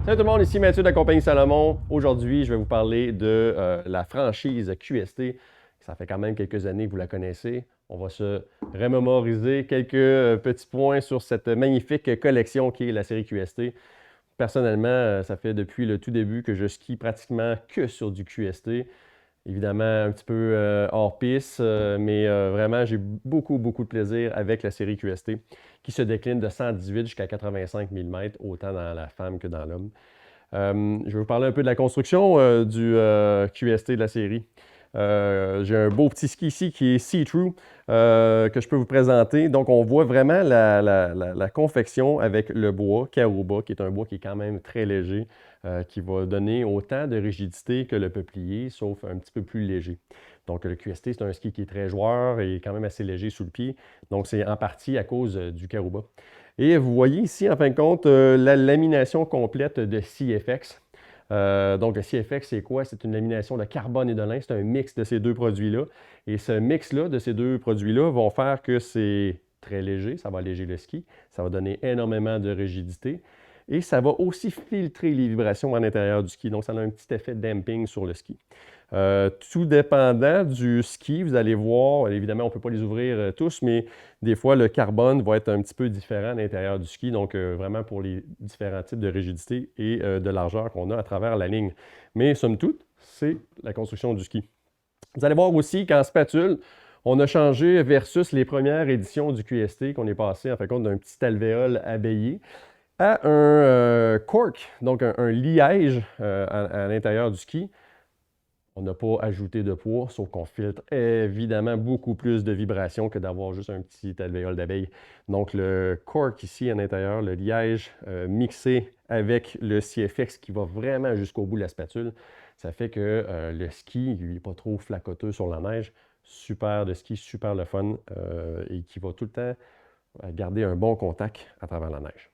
Salut tout le monde, ici Mathieu de la compagnie Salomon. Aujourd'hui, je vais vous parler de la franchise QST. Ça fait quand même quelques années que vous la connaissez. On va se remémoriser quelques petits points sur cette magnifique collection qui est la série QST. Personnellement, ça fait depuis le tout début que je skie pratiquement que sur du QST. Évidemment, un petit peu hors piste, mais vraiment, j'ai beaucoup de plaisir avec la série QST qui se décline de 118 jusqu'à 85 mm, autant dans la femme que dans l'homme. Je vais vous parler un peu de la construction du QST de la série. J'ai un beau petit ski ici qui est See-Through que je peux vous présenter. Donc, on voit vraiment la confection avec le bois Caruba, qui est un bois qui est quand même très léger, qui va donner autant de rigidité que le peuplier, sauf un petit peu plus léger. Donc, le QST, c'est un ski qui est très joueur et quand même assez léger sous le pied. Donc, c'est en partie à cause du Caruba. Et vous voyez ici, en fin de compte, la lamination complète de CFX. Donc, le CFX, c'est quoi? C'est une lamination de carbone et de lin. C'est un mix de ces deux produits-là. Et ce mix-là de ces deux produits-là vont faire que c'est très léger. Ça va alléger le ski. Ça va donner énormément de rigidité. Et ça va aussi filtrer les vibrations à l'intérieur du ski. Donc, ça a un petit effet damping sur le ski. Tout dépendant du ski, vous allez voir, évidemment, on ne peut pas les ouvrir tous, mais des fois, le carbone va être un petit peu différent à l'intérieur du ski, donc vraiment pour les différents types de rigidité et de largeur qu'on a à travers la ligne. Mais somme toute, c'est la construction du ski. Vous allez voir aussi qu'en spatule, on a changé versus les premières éditions du QST, qu'on est passé en fin de compte d'un petit alvéole abeillé à un cork, donc un liège à l'intérieur du ski. On n'a pas ajouté de poids, sauf qu'on filtre évidemment beaucoup plus de vibrations que d'avoir juste un petit alvéole d'abeille. Donc le cork ici à l'intérieur, le liège mixé avec le CFX qui va vraiment jusqu'au bout de la spatule, ça fait que le ski, lui, n'est pas trop flacoteux sur la neige. Super de ski, super le fun et qui va tout le temps garder un bon contact à travers la neige.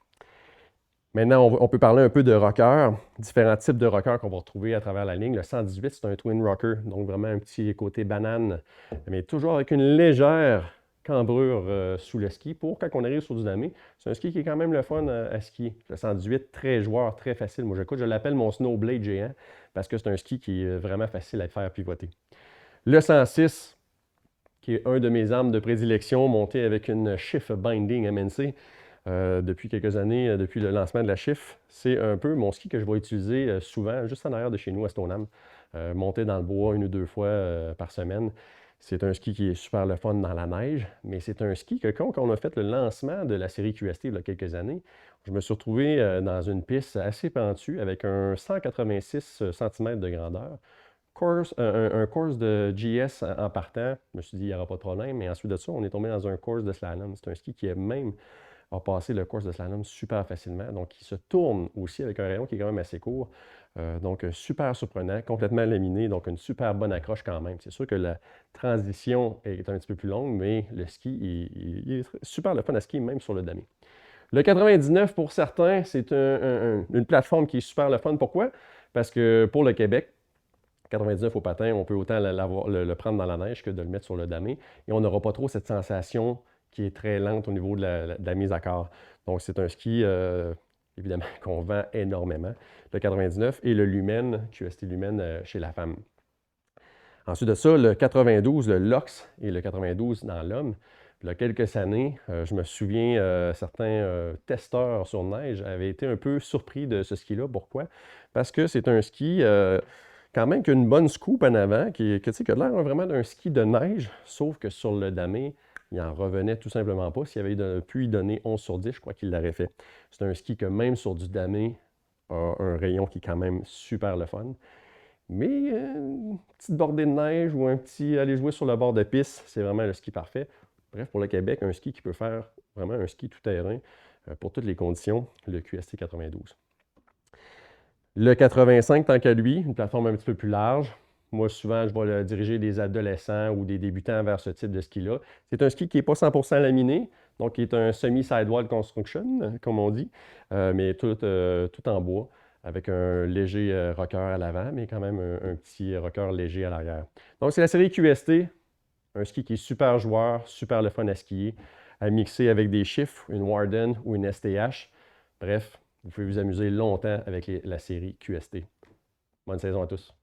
Maintenant, on peut parler un peu de rockers, différents types de rockers qu'on va retrouver à travers la ligne. Le 118, c'est un twin rocker, donc vraiment un petit côté banane, mais toujours avec une légère cambrure sous le ski pour quand on arrive sur du damé. C'est un ski qui est quand même le fun à skier. Le 118, très joueur, très facile. Moi, je l'appelle mon snowblade géant parce que c'est un ski qui est vraiment facile à faire pivoter. Le 106, qui est un de mes armes de prédilection, monté avec une Shift Binding MNC. Depuis quelques années, depuis le lancement de la Shift, c'est un peu mon ski que je vais utiliser souvent, juste en arrière de chez nous à Stoneham, monter dans le bois une ou deux fois par semaine. C'est un ski qui est super le fun dans la neige, mais c'est un ski que quand on a fait le lancement de la série QST il y a quelques années, je me suis retrouvé dans une piste assez pentue avec un 186 cm de grandeur. Un course de GS en partant, je me suis dit, il n'y aura pas de problème, mais ensuite de ça, on est tombé dans un course de slalom. C'est un ski qui est même a passé le course de slalom super facilement. Donc, il se tourne aussi avec un rayon qui est quand même assez court. Donc, super surprenant, complètement laminé, donc une super bonne accroche quand même. C'est sûr que la transition est un petit peu plus longue, mais le ski, il est super le fun à skier, même sur le damé. Le 99, pour certains, c'est une plateforme qui est super le fun. Pourquoi? Parce que pour le Québec, 99 au patin, on peut autant le prendre dans la neige que de le mettre sur le damé. Et on n'aura pas trop cette sensation qui est très lente au niveau de la mise à corps. Donc, c'est un ski, évidemment, qu'on vend énormément, le 99 et le Lumen, QST Lumen chez la femme. Ensuite de ça, le 92, le LOX et le 92 dans l'homme. Il y a quelques années, je me souviens, certains testeurs sur neige avaient été un peu surpris de ce ski-là. Pourquoi? Parce que c'est un ski quand même qui a une bonne scoop en avant, qui a l'air vraiment d'un ski de neige, sauf que sur le damé, il n'en revenait tout simplement pas. S'il avait pu y donner 11 sur 10, je crois qu'il l'aurait fait. C'est un ski que même sur du damé, a un rayon qui est quand même super le fun. Mais une petite bordée de neige ou un petit aller jouer sur le bord de piste, c'est vraiment le ski parfait. Bref, pour le Québec, un ski qui peut faire vraiment un ski tout-terrain pour toutes les conditions, le QST 92. Le 85, tant qu'à lui, une plateforme un petit peu plus large. Moi, souvent, je vais diriger des adolescents ou des débutants vers ce type de ski-là. C'est un ski qui n'est pas 100% laminé, donc qui est un semi-sidewall construction, comme on dit, mais tout en bois, avec un léger rocker à l'avant, mais quand même un petit rocker léger à l'arrière. Donc, c'est la série QST, un ski qui est super joueur, super le fun à skier, à mixer avec des chiffres, une Warden ou une STH. Bref, vous pouvez vous amuser longtemps avec la série QST. Bonne saison à tous.